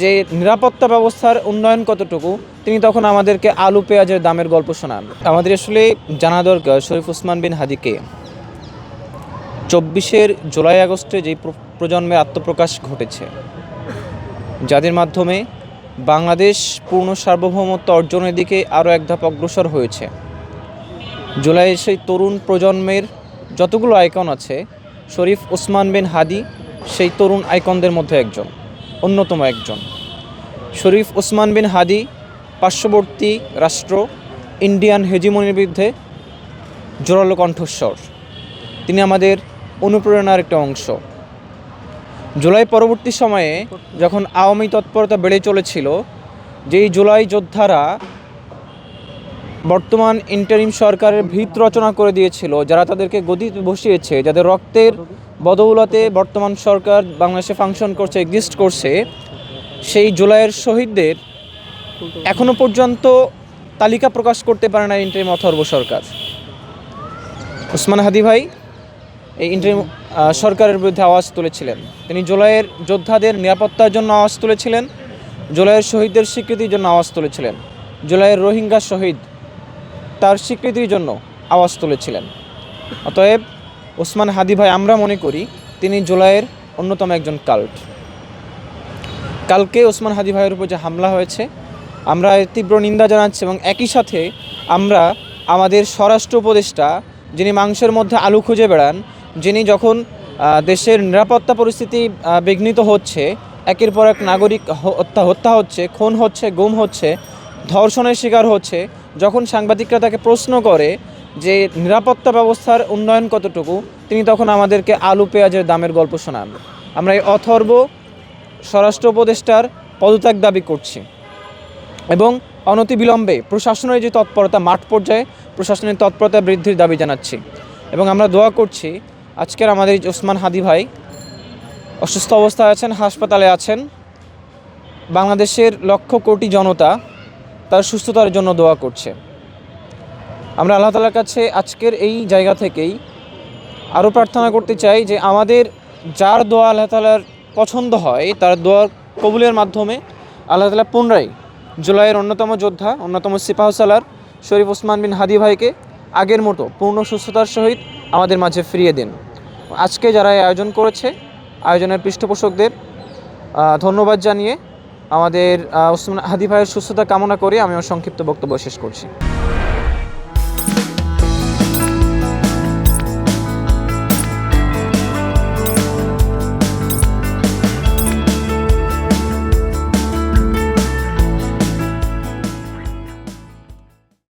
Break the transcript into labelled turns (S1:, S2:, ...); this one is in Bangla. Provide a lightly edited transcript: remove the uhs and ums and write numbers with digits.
S1: যে নিরাপত্তা ব্যবস্থার উন্নয়ন কতটুকু, তিনি তখন আমাদেরকে আলু পেঁয়াজের দামের গল্প শোনান। আমাদের আসলে জানা দরকার শরীফ ওসমান বিন হাদিকে 24 জুলাই আগস্টে যেই প্রজন্মের আত্মপ্রকাশ ঘটেছে, যাদের মাধ্যমে বাংলাদেশ পূর্ণ সার্বভৌমত্ব অর্জনের দিকে আরও এক ধাপ অগ্রসর হয়েছে। জুলাইয়ের সেই তরুণ প্রজন্মের যতগুলো আইকন আছে, শরীফ ওসমান বিন হাদি সেই তরুণ আইকনদের মধ্যে একজন, অন্যতম একজন। শরীফ ওসমান বিন হাদি পার্শ্ববর্তী রাষ্ট্র ইন্ডিয়ান হেজিমনির বিরুদ্ধে জোরালো কণ্ঠস্বর। তিনি আমাদের অনুপ্রেরণার একটা অংশ। জুলাই পরবর্তী সময়ে যখন আওয়ামী তৎপরতা বেড়ে চলেছিল, যেই জুলাই যোদ্ধারা বর্তমান ইন্টারিম সরকারের ভিত রচনা করে দিয়েছিল, যারা তাদেরকে গদিতে বসিয়েছে, যাদের রক্তের বদৌলতে বর্তমান সরকার বাংলাদেশে ফাংশন করছে, এক্সিস্ট করছে, সেই জুলাইয়ের শহীদদের এখনও পর্যন্ত তালিকা প্রকাশ করতে পারে না ইন্টারিম অথর্ব সরকার। ওসমান হাদি ভাই এই ইন্টারিম সরকারের বিরুদ্ধে আওয়াজ তুলেছিলেন। তিনি জুলাইয়ের যোদ্ধাদের নিরাপত্তার জন্য আওয়াজ তুলেছিলেন, জুলাইয়ের শহীদদের স্বীকৃতির জন্য আওয়াজ তুলেছিলেন, জুলাইয়ের রোহিঙ্গা শহীদ তার স্বীকৃতির জন্য আওয়াজ তুলেছিলেন। অতএব ওসমান হাদি ভাই, আমরা মনে করি তিনি জুলাইয়ের অন্যতম একজন কাল্ট। কালকে ওসমান হাদি ভাইয়ের উপর যে হামলা হয়েছে, আমরা তীব্র নিন্দা জানাচ্ছি এবং একই সাথে আমরা আমাদের স্বরাষ্ট্র উপদেষ্টা, যিনি মাংসের মধ্যে আলু খুঁজে বেড়ান, যিনি যখন দেশের নিরাপত্তা পরিস্থিতি বিঘ্নিত হচ্ছে, একের পর এক নাগরিক হত্যা হচ্ছে, খুন হচ্ছে, গুম হচ্ছে, ধর্ষণের শিকার হচ্ছে, যখন সাংবাদিকরা তাকে প্রশ্ন করে যে নিরাপত্তা ব্যবস্থার উন্নয়ন কতটুকু, তিনি তখন আমাদেরকে আলু পেঁয়াজের দামের গল্প শোনান। আমরা এই অথর্ব স্বরাষ্ট্র উপদেষ্টার পদত্যাগ দাবি করছি এবং অনতিবিলম্বে প্রশাসনের যে তৎপরতা, মাঠ পর্যায়ে প্রশাসনের তৎপরতা বৃদ্ধির দাবি জানাচ্ছি। এবং আমরা দোয়া করছি আজকের আমাদের ওসমান হাদি ভাই অসুস্থ অবস্থায় আছেন, হাসপাতালে আছেন। বাংলাদেশের লক্ষ কোটি জনতা তার সুস্থতার জন্য দোয়া করছে। আমরা আল্লাহ তাআলার কাছে আজকের এই জায়গা থেকেই আরও প্রার্থনা করতে চাই যে আমাদের যার দোয়া আল্লাহ তাআলার পছন্দ হয়, তার দোয়ার কবুলের মাধ্যমে আল্লাহ তাআলা পুনরায় জুলাইয়ের অন্যতম যোদ্ধা, অন্যতম সিপাহসালার শরীফ ওসমান বিন হাদি ভাইকে আগের মতো পূর্ণ সুস্থতার সহিত আমাদের মাঝে ফিরিয়ে দিন। আজকে যারা এই আয়োজন করেছে, আয়োজনের পৃষ্ঠপোষকদের ধন্যবাদ জানিয়ে আমাদের ওসমান হাদি ভাইয়ের সুস্থতা কামনা করে আমি আমার সংক্ষিপ্ত বক্তব্য শেষ করছি।